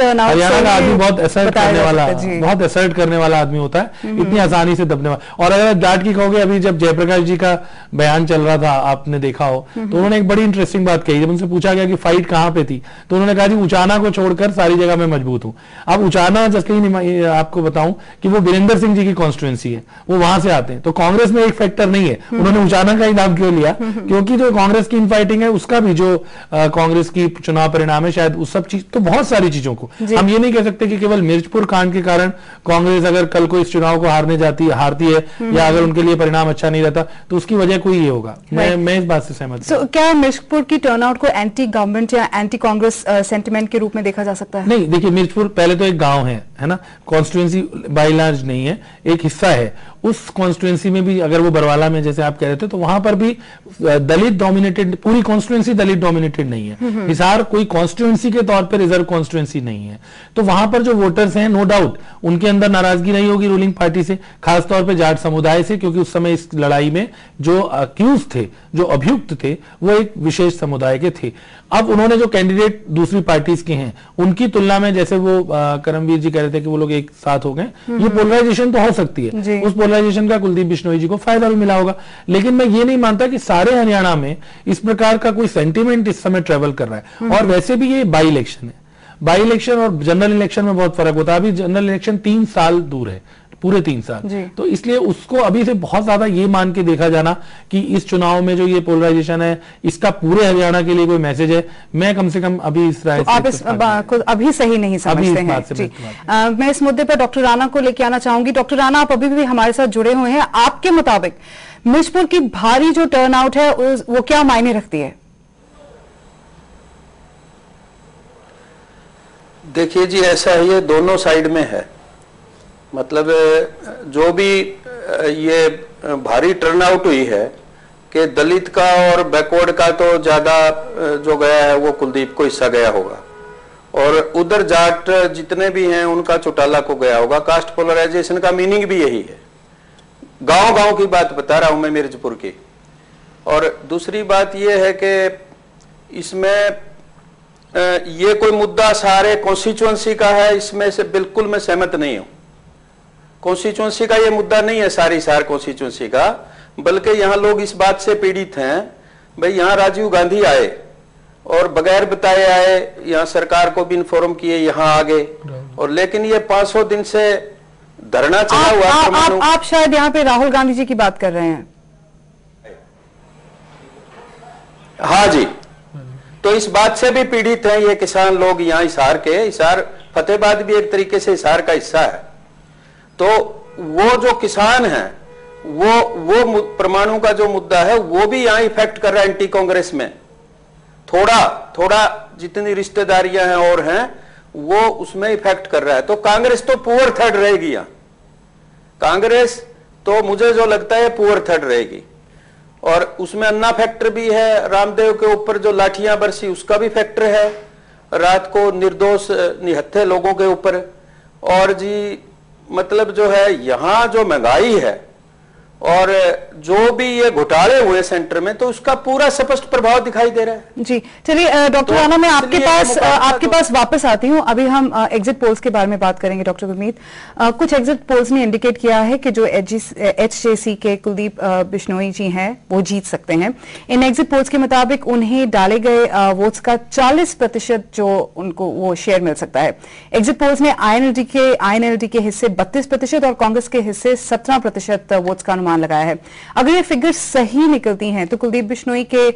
हरियाणा का आदमी बहुत असर्ट करने वाला आदमी होता है, इतनी आसानी से दबने वाला। और अगर डांट की कहोगे, अभी जब जयप्रकाश जी का बयान चल रहा था, आपने देखा हो, तो उन्होंने एक बड़ी इंटरेस्टिंग बात कही। जब उनसे पूछा गया कि फाइट कहां पे थी, तो उन्होंने कहा जी उचाना को छोड़कर सारी जगह मैं मजबूत हूं। अब उचाना जैसे आपको बताऊं कि वो वीरेंद्र सिंह जी की कॉन्स्टिट्यूएंसी है, वो वहां से आते हैं, तो कांग्रेस में एक फैक्टर नहीं है। उन्होंने उचाना का ही नाम क्यों लिया? क्योंकि जो कांग्रेस की इनफाइटिंग है, उसका भी जो कांग्रेस की चुनाव परिणाम है, शायद उस सब चीज, तो बहुत सारी चीजों को हम ये नहीं कह सकते कि केवल मिर्चपुर कांड के कारण कांग्रेस अगर कल को इस चुनाव को हारती है, या अगर उनके लिए परिणाम अच्छा नहीं रहता, तो उसकी वजह कोई ये होगा। मैं इस बात से सहमत हूं। क्या मिर्चपुर की टर्नआउट को एंटी गवर्नमेंट या एंटी कांग्रेस सेंटिमेंट के रूप में देखा जा सकता है? नहीं, देखिए मिर्चपुर पहले तो एक गांव है ना, कॉन्स्टिट्यूएंसी बाय लार्ज नहीं है, एक हिस्सा है। उस कॉन्स्टिट्यूएंसी में भी अगर वो बरवाला में जैसे आप कह रहे थे, तो वहां पर भी दलित डोमिनेटेड, पूरी कॉन्स्टिट्यूएंसी दलित डोमिनेटेड नहीं है। हिसार कोई कॉन्स्टिट्यूएंसी के तौर पर रिजर्व कॉन्स्टिट्यूएंसी नहीं है। तो वहां पर जो वोटर्स हैं, नो डाउट उनके अंदर नाराजगी रही होगी रूलिंग पार्टी से, खासतौर पर जाट समुदाय से, क्योंकि उस समय इस लड़ाई में जो अक्यूज थे, जो अभियुक्त थे, वो एक विशेष समुदाय के थे। अब उन्होंने जो कैंडिडेट दूसरी पार्टीज के हैं, उनकी तुलना में, जैसे वो करमवीर जी कह रहे थे कि वो लोग एक साथ हो गए, ये पोलराइजेशन तो हो सकती है, उस पोलराइजेशन का कुलदीप बिश्नोई जी को फायदा भी मिला होगा। लेकिन मैं ये नहीं मानता कि सारे हरियाणा में इस प्रकार का कोई सेंटीमेंट इस समय ट्रेवल कर रहा है। और वैसे भी ये बाई इलेक्शन है, बाई इलेक्शन और जनरल इलेक्शन में बहुत फर्क होता है। अभी जनरल इलेक्शन 3 साल दूर है, पूरे 3 साल, तो इसलिए उसको अभी से बहुत ज्यादा ये मान के देखा जाना कि इस चुनाव में जो ये पोलराइजेशन है, इसका पूरे हरियाणा के लिए कोई मैसेज है, मैं कम से कम अभी इस राय को अभी सही नहीं समझते हैं। मैं इस मुद्दे पर डॉक्टर राणा को लेके आना चाहूंगी। डॉक्टर राणा, आप अभी भी हमारे साथ जुड़े हुए हैं। आपके मुताबिक मिर्चपुर की भारी जो टर्नआउट है, वो क्या मायने रखती है? देखिए जी, ऐसा है, ये दोनों साइड में है। मतलब जो भी ये भारी टर्नआउट हुई है कि दलित का और बैकवर्ड का तो ज्यादा जो गया है वो कुलदीप को हिस्सा गया होगा, और उधर जाट जितने भी हैं उनका चौटाला को गया होगा। कास्ट पोलराइजेशन का मीनिंग भी यही है। गांव गांव की बात बता रहा हूं मैं मिर्चपुर की। और दूसरी बात यह है कि इसमें ये कोई मुद्दा सारे कॉन्स्टिट्यूएंसी का है, इसमें से बिल्कुल मैं सहमत नहीं हूं। कॉन्स्टिट्यूएंसी का ये मुद्दा नहीं है सारी सार कॉन्स्टिट्यूएंसी का, बल्कि यहां लोग इस बात से पीड़ित हैं, भाई यहां राजीव गांधी आए और बगैर बताए आए, यहां सरकार को भी इन्फॉर्म किए, यहां आ गए, और लेकिन ये 500 दिन से धरना चला हुआ। आप शायद यहाँ पे राहुल गांधी जी की बात कर रहे हैं। हाँ जी, तो इस बात से भी पीड़ित हैं ये किसान लोग यहाँ हिसार के। हिसार फतेहाबाद भी एक तरीके से हिसार का हिस्सा है। तो वो जो किसान हैं, वो परमाणु का जो मुद्दा है वो भी यहाँ इफेक्ट कर रहा है एंटी कांग्रेस में। थोड़ा जितनी रिश्तेदारियां हैं और हैं वो उसमें इफेक्ट कर रहा है। तो कांग्रेस तो पुअर थर्ड रहेगी यहाँ। कांग्रेस तो मुझे जो लगता है पुअर थर्ड रहेगी। और उसमें अन्ना फैक्टर भी है, रामदेव के ऊपर जो लाठियां बरसी उसका भी फैक्टर है, रात को निर्दोष निहत्थे लोगों के ऊपर। और जी मतलब जो है यहां जो महंगाई है और जो भी ये घोटाले हुए सेंटर में, तो उसका पूरा स्पष्ट प्रभाव दिखाई दे रहा है। जी चलिए डॉक्टर राणा, मैं आपके पास वापस आती हूं। अभी हम एग्जिट पोल्स के बारे में बात करेंगे डॉक्टर गुरमीत। कुछ एग्जिट पोल्स ने इंडिकेट किया है कि जो एचजेसी के कुलदीप बिश्नोई जी हैं वो जीत सकते हैं। इन एग्जिट पोल्स के मुताबिक उन्हें डाले गए वोट्स का 40% जो उनको वो शेयर मिल सकता है। एग्जिट पोल्स ने आईएनएलडी के हिस्से 32% और कांग्रेस के हिस्से 17% वोट्स का अनुमान लगाया है। अगर ये फिगर सही निकलती हैं तो कुलदीप बिश्नोई के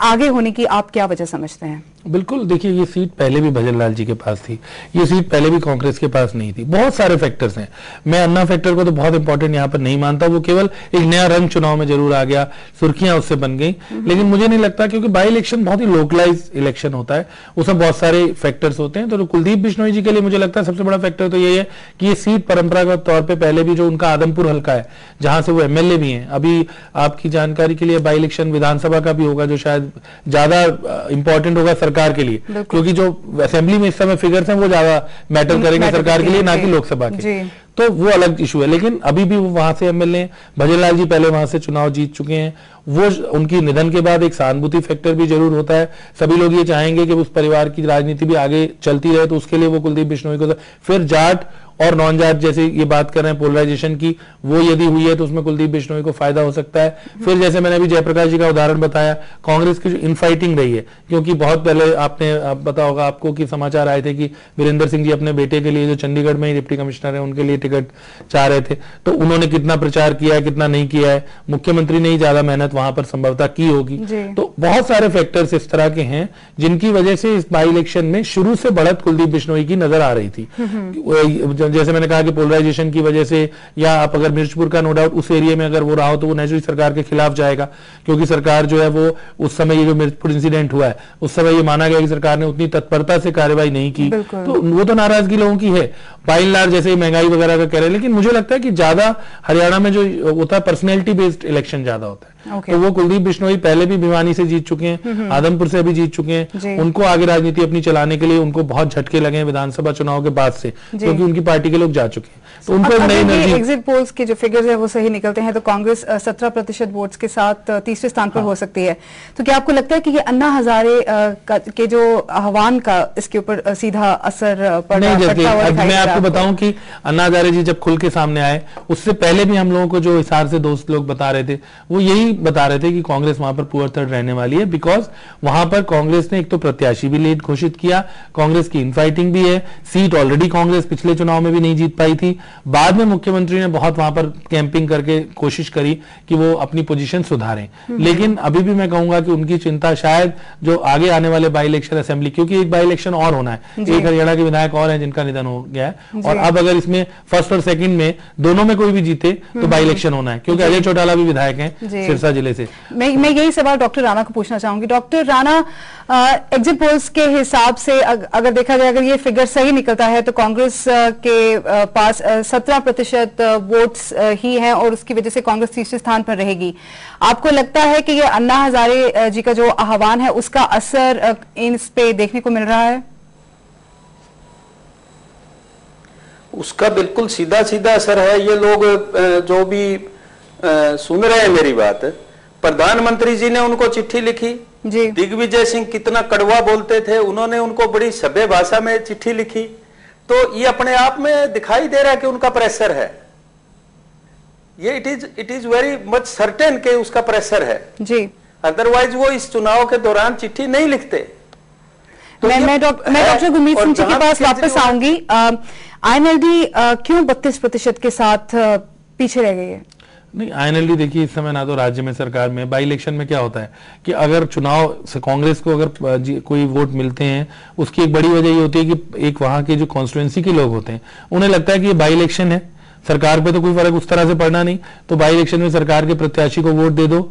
आगे होने की आप क्या वजह समझते हैं? बिल्कुल, देखिए ये सीट पहले भी भजन लाल जी के पास थी, ये सीट पहले भी कांग्रेस के पास नहीं थी। बहुत सारे फैक्टर्स हैं। मैं अन्ना फैक्टर को तो बहुत इंपॉर्टेंट यहाँ पर नहीं मानता। वो केवल एक नया रंग चुनाव में जरूर आ गया, सुर्खियां उससे बन गई, लेकिन मुझे नहीं लगता, क्योंकि बाई इलेक्शन बहुत ही लोकलाइज इलेक्शन होता है, उसमें बहुत सारे फैक्टर्स होते हैं। तो कुलदीप बिश्नोई जी के लिए मुझे लगता है सबसे बड़ा फैक्टर तो यही है कि ये सीट परंपरागत तौर पर पहले भी जो उनका आदमपुर हल्का है, जहां से वो एमएलए भी हैं, अभी आपकी जानकारी के लिए बाई इलेक्शन विधानसभा का भी होगा, जो शायद ज्यादा इंपॉर्टेंट होगा सरकार के लिए, क्योंकि जो असेंबली में इस समय फिगर्स हैं वो ज्यादा मैटर करेंगे सरकार के लिए, ना कि लोकसभा के। तो वो अलग इशू है। लेकिन अभी भी वो वहां से एमएलए, भजन लाल जी पहले वहां से चुनाव जीत चुके हैं, वो उनकी निधन के बाद एक सहानुभूति फैक्टर भी जरूर होता है। सभी लोग ये चाहेंगे कि उस परिवार की राजनीति भी आगे चलती रहे, तो उसके लिए वो कुलदीप बिश्नोई को, फिर जाट और नॉन जाट जैसे ये बात कर रहे हैं पोलराइजेशन की, वो यदि हुई है तो उसमें कुलदीप बिश्नोई को फायदा हो सकता है। फिर जैसे मैंने अभी जयप्रकाश जी का उदाहरण बताया, कांग्रेस की जो इनफाइटिंग रही है, क्योंकि बहुत पहले आपने पता होगा आपको कि समाचार आए थे कि वीरेंद्र सिंह जी अपने बेटे के लिए, जो चंडीगढ़ में ही डिप्टी कमिश्नर है, उनके लिए टिकट चाह रहे थे, तो उन्होंने कितना प्रचार किया है, कितना नहीं किया है, मुख्यमंत्री ने ही ज्यादा मेहनत वहां पर संभवतः की होगी। तो बहुत सारे फैक्टर्स इस तरह के हैं जिनकी वजह से इस बाई इलेक्शन में शुरू से बढ़त कुलदीप बिश्नोई की नजर आ रही थी। जैसे मैंने कहा कि पोलराइजेशन की वजह से, या आप अगर मिर्चपुर का नो डाउट उस एरिया में अगर वो रहा हो तो वो नेचुरली सरकार के खिलाफ जाएगा, क्योंकि सरकार जो है वो उस समय ये जो मिर्चपुर इंसिडेंट हुआ है उस समय ये माना गया कि सरकार ने उतनी तत्परता से कार्रवाई नहीं की, तो वो तो नाराजगी लोगों की है। बाई एंड लार्ज जैसे महंगाई वगैरह का कह रहे हैं, लेकिन मुझे लगता है कि ज्यादा हरियाणा में जो होता है पर्सनैलिटी बेस्ड इलेक्शन ज्यादा होता है। तो वो कुलदीप बिश्नोई पहले भी भिवानी से जीत चुके हैं, आदमपुर से भी जीत चुके हैं, उनको आगे राजनीति अपनी चलाने के लिए उनको बहुत झटके लगे हैं विधानसभा चुनाव के बाद से, क्योंकि उनकी पार्टी के लोग जा चुके हैं। तो उनको नई एनर्जी। एग्जिट पोल्स के जो फिगर्स है वो सही निकलते हैं तो कांग्रेस 17% वोट्स के साथ तीसरे स्थान पर हो सकती है। तो क्या आपको लगता है कि ये अन्ना हजारे के जो आह्वान का इसके ऊपर सीधा असर पड़ता है? मैं आपको बताऊं कि अन्ना हजारे जी जब खुल के सामने आए, उससे पहले भी हम लोगों को जो हिसार से दोस्त लोग बता रहे थे, वो यही बता रहे थे कि कांग्रेस वहां पर पुअर थर्ड रहने वाली है, बिकॉज वहां पर कांग्रेस ने एक तो प्रत्याशी भी लेट घोषित किया, कांग्रेस की इनफाइटिंग भी है, सीट ऑलरेडी कांग्रेस पिछले चुनाव में भी नहीं जीत पाई थी, बाद में मुख्यमंत्री ने बहुत वहां पर कैंपिंग करके कोशिश करी कि वो अपनी पोजीशन सुधारें। लेकिन अभी भी मैं कहूंगा कि उनकी चिंता शायद जो आगे आने वाले बाई इलेक्शन असेंबली, क्योंकि एक बाई इलेक्शन और होना है, एक हरियाणा के विधायक और हैं जिनका निधन हो गया है, और अब अगर इसमें फर्स्ट और सेकंड में दोनों में कोई भी जीते तो बाई इलेक्शन होना है, क्योंकि अजय चौटाला भी विधायक हैं सिरसा जिले से। मैं यही सवाल डॉक्टर राणा को पूछना चाहूंगी। डॉक्टर राणा, एग्जिट पोल्स के हिसाब से अगर देखा जाए, अगर ये फिगर सही निकलता है तो कांग्रेस के पास 17% वोट्स ही हैं और उसकी वजह से कांग्रेस तीसरे स्थान पर रहेगी। आपको लगता है कि ये अन्ना हजारे जी का जो आह्वान है उसका असर इस पे देखने को मिल रहा है? उसका बिल्कुल सीधा सीधा असर है। ये लोग जो भी सुन रहे हैं मेरी बात, प्रधानमंत्री जी ने उनको चिट्ठी लिखी जी। दिग्विजय सिंह कितना कड़वा बोलते थे, उन्होंने उनको बड़ी सभ्य भाषा में चिट्ठी लिखी, तो ये अपने आप में दिखाई दे रहा है कि उनका प्रेशर है। ये it is very much certain कि उसका प्रेशर है जी, अदरवाइज वो इस चुनाव के दौरान चिट्ठी नहीं लिखते। तो मैं डॉक्टर गुरमीत सिंह जी के पास वापस आऊंगी। आईएनएलडी क्यों 32% के साथ पीछे रह गई है? नहीं, आईएनएलडी देखिए इस समय ना तो राज्य में सरकार में, बाई इलेक्शन में क्या होता है कि अगर चुनाव से कांग्रेस को अगर कोई वोट मिलते हैं, उसकी एक बड़ी वजह ये होती है कि एक वहां के जो कॉन्स्टिट्यूएंसी के लोग होते हैं उन्हें लगता है कि ये बाई इलेक्शन है, सरकार पे तो कोई फर्क उस तरह से पड़ना नहीं, तो बाई इलेक्शन में सरकार के प्रत्याशी को वोट दे दो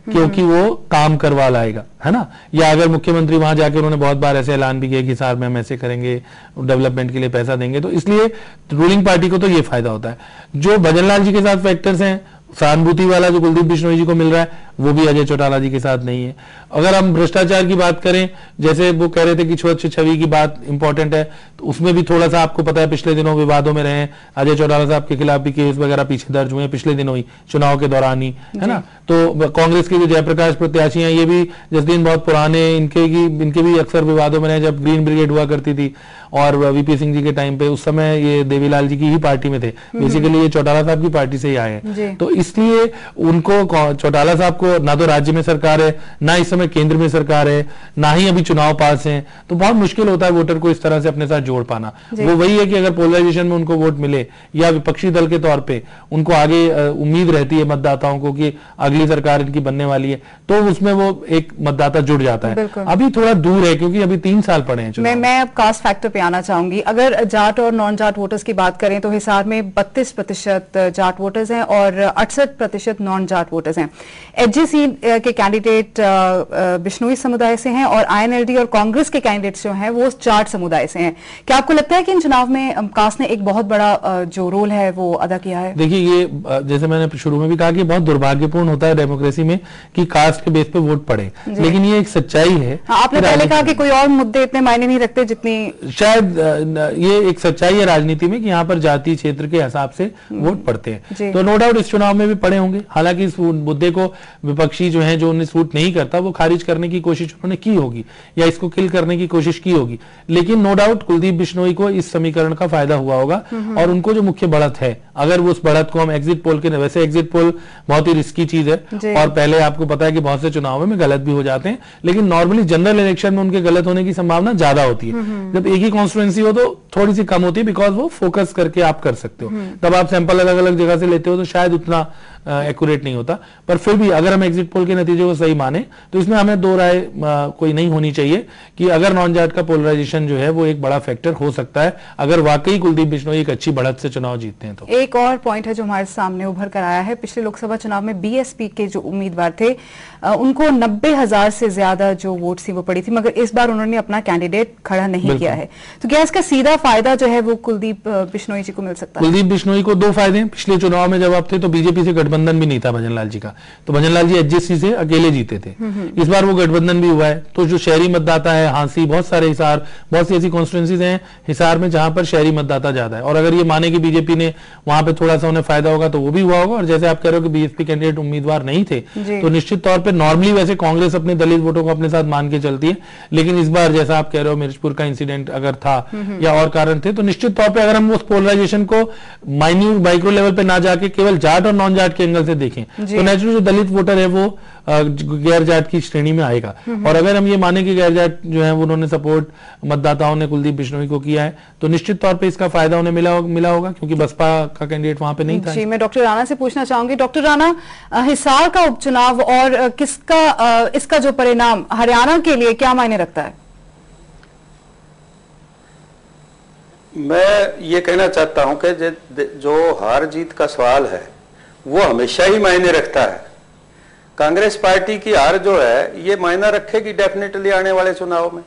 क्योंकि वो काम करवा लाएगा, है ना। या अगर मुख्यमंत्री वहां जाकर उन्होंने बहुत बार ऐसे ऐलान भी किया कि सार में हम ऐसे करेंगे, डेवलपमेंट के लिए पैसा देंगे, तो इसलिए रूलिंग पार्टी को तो ये फायदा होता है। जो भजन लाल जी के साथ फैक्टर्स हैं, सहानुभूति वाला जो कुलदीप बिश्नोई जी को मिल रहा है वो भी अजय चौटाला जी के साथ नहीं है। अगर हम भ्रष्टाचार की बात करें, जैसे वो कह रहे थे कि स्वच्छ छवि की बात इंपॉर्टेंट है, तो उसमें भी थोड़ा सा आपको पता है पिछले दिनों विवादों में रहे, अजय चौटाला साहब के खिलाफ भी केस वगैरह पीछे दर्ज हुए पिछले दिनों ही, चुनाव के दौरान ही, है ना। तो कांग्रेस के जो जयप्रकाश प्रत्याशी हैं, ये भी जसदीन बहुत पुराने, इनके भी अक्सर विवादों में रहे। जब ग्रीन ब्रिगेड हुआ करती थी और वीपी सिंह जी के टाइम पे, उस समय ये देवीलाल जी की ही पार्टी में थे, बेसिकली ये चौटाला साहब की पार्टी से ही आए हैं। तो इसलिए उनको, चौटाला साहब को ना तो राज्य में सरकार है, ना इस समय केंद्र में सरकार है, ना ही अभी चुनाव पास है, तो बहुत मुश्किल होता है वोटर को इस तरह से अपने साथ जोड़ पाना। वो वही है कि अगर पोलराइजेशन में उनको वोट मिले या विपक्षी दल के तौर पे उनको आगे उम्मीद रहती है मतदाताओं को कि अगली सरकार इनकी बनने वाली है, तो उसमें वो एक मतदाता जुड़ जाता है। अभी थोड़ा दूर है क्योंकि अभी 3 साल पड़े हैं। मैं अब कास्ट फैक्टर पे आना चाहूंगी। अगर जाट और नॉन जाट वोटर्स की बात करें तो हिसार में 32% जाट वोटर्स हैं और 68% नॉन जाट वोटर्स हैं। एचजीसी के कैंडिडेट बिश्नोई समुदाय से हैं और आईएनएलडी और कांग्रेस के कैंडिडेट्स जो हैं वो जाट समुदाय से हैं। क्या आपको लगता है कि इन चुनाव में कास्ट ने एक बहुत बड़ा जो रोल है वो अदा किया है? देखिए, ये जैसे मैंने शुरू में भी कहा कि बहुत दुर्भाग्यपूर्ण होता है डेमोक्रेसी में कि कास्ट के बेस पे वोट पड़े, लेकिन ये एक सच्चाई है। आपने पहले कहा कि कोई और मुद्दे इतने मायने नहीं रखते जितनी, शायद ये एक सच्चाई है राजनीति में कि यहाँ पर जाति क्षेत्र के हिसाब से वोट पड़ते हैं। तो नो डाउट इस चुनाव में भी पड़े होंगे। हालांकि इस मुद्दे को विपक्षी जो है, जो उन्हें सूट नहीं करता, वो खारिज करने की कोशिश उन्होंने की होगी या इसको किल करने की कोशिश की होगी, लेकिन नो डाउट कुलदीप बिश्नोई को इस समीकरण का फायदा हुआ होगा। और उनको जो मुख्य बढ़त है, अगर वो उस बढ़त को हम एग्जिट पोल के, वैसे एग्जिट पोल बहुत ही रिस्की चीज है और पहले आपको पता है कि बहुत से चुनावों में गलत भी हो जाते हैं, लेकिन नॉर्मली जनरल इलेक्शन में उनके गलत होने की संभावना ज्यादा होती है। जब एक ही कॉन्स्टिट्यूएंसी हो तो थोड़ी सी कम होती है, बिकॉज वो फोकस करके आप कर सकते हो। तब आप सैंपल अलग अलग जगह से लेते हो तो शायद उतना एक्यूरेट नहीं होता। पर फिर भी अगर हम एग्जिट पोल के नतीजे को सही माने तो इसमें हमें दो राय कोई नहीं होनी चाहिए कि अगर नॉन जाट का पोलराइजेशन जो है वो एक बड़ा फैक्टर हो सकता है, अगर वाकई कुलदीप बिश्नोई एक अच्छी बढ़त से चुनाव जीतते हैं तो। एक और पॉइंट है जो हमारे सामने उभर कर आया है। पिछले लोकसभा चुनाव में बीएसपी के जो उम्मीदवार थे उनको 90,000 से ज्यादा जो वोट थी वो पड़ी थी, मगर इस बार उन्होंने अपना कैंडिडेट खड़ा नहीं किया है। तो क्या इसका सीधा फायदा जो है वो कुलदीप बिश्नोई जी को मिल सकता है? कुलदीप बिश्नोई को दो फायदे हैं। पिछले चुनाव में जब आप थे तो बीजेपी से गठबंधन भी नहीं था भजन लाल जी का, तो भजन लाल जी एचजीसी से अकेले जीते थे। इस बार वो गठबंधन भी हुआ है, तो जो शहरी मतदाता है, हांसी, बहुत सारे हिसार, बहुत सी ऐसी कॉन्स्टिट्यूएंसीज हैं हिसार में जहां पर शहरी मतदाता ज्यादा है, और अगर ये माने कि बीजेपी ने वहां पे थोड़ा सा उन्हें फायदा होगा तो वो भी हुआ होगा। और जैसे आप कह रहे हो कि बीएसपी कैंडिडेट उम्मीदवार नहीं थे, तो निश्चित तौर पर नॉर्मली वैसे कांग्रेस अपने दलित वोटों को अपने साथ मान के चलती है, लेकिन इस बार जैसा आप कह रहे हो मिर्चपुर का इंसिडेंट अगर था या और कारण थे, तो निश्चित तौर पर अगर हम उस पोलराइजेशन को माइन्यूट माइक्रो लेवल पे ना जाके केवल जाट और नॉन जाट के एंगल से देखें तो नेचुरली जो दलित वोटर है वो गैर जाट की श्रेणी में आएगा। और अगर हम ये माने कि गैर जाट जो है उन्होंने सपोर्ट मतदाताओं ने कुलदीप बिश्नोई को किया है, तो निश्चित तौर पे इसका फायदा उन्हें मिला होगा, क्योंकि बसपा का कैंडिडेट वहां पे नहीं था। जी, मैं डॉक्टर राणा से पूछना चाहूंगी। डॉक्टर राणा, हिसार का उपचुनाव और इसका जो परिणाम हरियाणा के लिए क्या मायने रखता है? मैं ये कहना चाहता हूं कि जो हार जीत का सवाल है वो हमेशा ही मायने रखता है। कांग्रेस पार्टी की हार जो है ये मायना रखेगी डेफिनेटली आने वाले चुनाव में।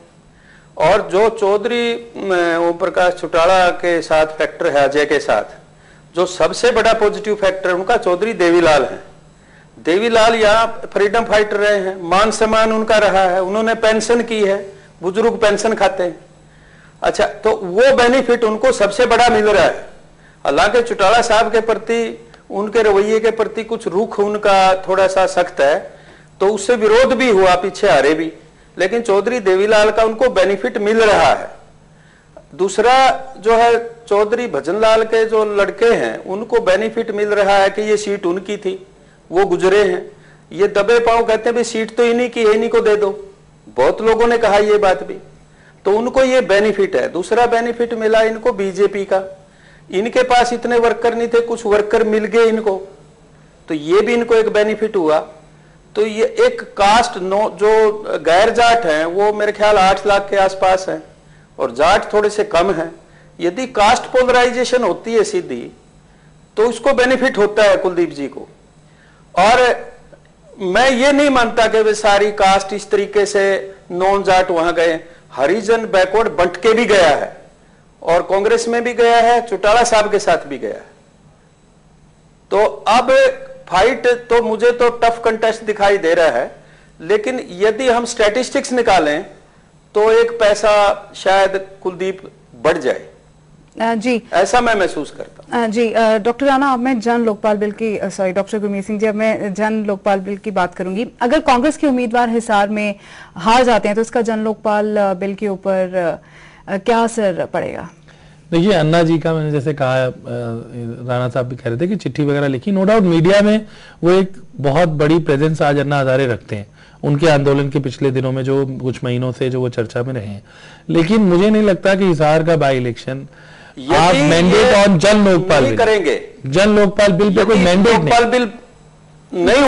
और जो चौधरी ओम प्रकाश चौटाला के साथ फैक्टर है, अजय के साथ, जो सबसे बड़ा पॉजिटिव फैक्टर उनका चौधरी देवीलाल है। देवीलाल यहाँ फ्रीडम फाइटर रहे हैं, मान सम्मान उनका रहा है, उन्होंने पेंशन की है, बुजुर्ग पेंशन खाते हैं। अच्छा, तो वो बेनिफिट उनको सबसे बड़ा मिल रहा है। हालांकि चौटाला साहब के प्रति, उनके रवैये के प्रति कुछ रुख उनका थोड़ा सा सख्त है, तो उससे विरोध भी हुआ, पीछे हारे भी, लेकिन चौधरी देवीलाल का उनको बेनिफिट मिल रहा है। दूसरा जो है चौधरी भजनलाल के जो लड़के हैं उनको बेनिफिट मिल रहा है कि ये सीट उनकी थी, वो गुजरे हैं। ये दबे पांव कहते हैं भाई सीट तो इन्हीं की है, इन्हीं को दे दो, बहुत लोगों ने कहा ये बात भी, तो उनको ये बेनिफिट है। दूसरा बेनिफिट मिला इनको बीजेपी का, इनके पास इतने वर्कर नहीं थे, कुछ वर्कर मिल गए इनको, तो ये भी इनको एक बेनिफिट हुआ। तो ये एक कास्ट जो गैर जाट हैं वो मेरे ख्याल 8 लाख के आसपास हैं और जाट थोड़े से कम हैं। यदि कास्ट पोलराइजेशन होती है सीधी तो उसको बेनिफिट होता है कुलदीप जी को। और मैं ये नहीं मानता कि वे सारी कास्ट इस तरीके से नॉन जाट वहां गए। हरिजन बैकवर्ड बंट के भी गया है और कांग्रेस में भी गया है, चौटाला साहब के साथ भी गया है। तो अब फाइट तो मुझे तो टफ कंटेस्ट दिखाई दे रहा है, लेकिन यदि हम स्टैटिस्टिक्स निकालें तो एक पैसा शायद कुलदीप बढ़ जाए जी, ऐसा मैं महसूस करता हूं। जी डॉक्टर राणा, अब मैं जन लोकपाल बिल की डॉक्टर गुरमीत सिंह जी, अब मैं जन लोकपाल बिल की बात करूंगी। अगर कांग्रेस के उम्मीदवार हिसार में हार जाते हैं तो इसका जन लोकपाल बिल के ऊपर क्या असर पड़ेगा? देखिए, अन्ना जी का मैंने जैसे कहा, राणा साहब भी कह रहे थे कि चिट्ठी वगैरह लिखी, नो डाउट मीडिया में वो एक बहुत बड़ी प्रेजेंस आज अन्ना हजारे रखते हैं, उनके आंदोलन के पिछले दिनों में जो कुछ महीनों से जो वो चर्चा में रहे हैं। लेकिन मुझे नहीं लगता कि हिसार का बाई इलेक्शन आप मैंडेट ऑन जन लोकपाल बिल करेंगे। जन लोकपाल बिल पे कोई मैंडेट नहीं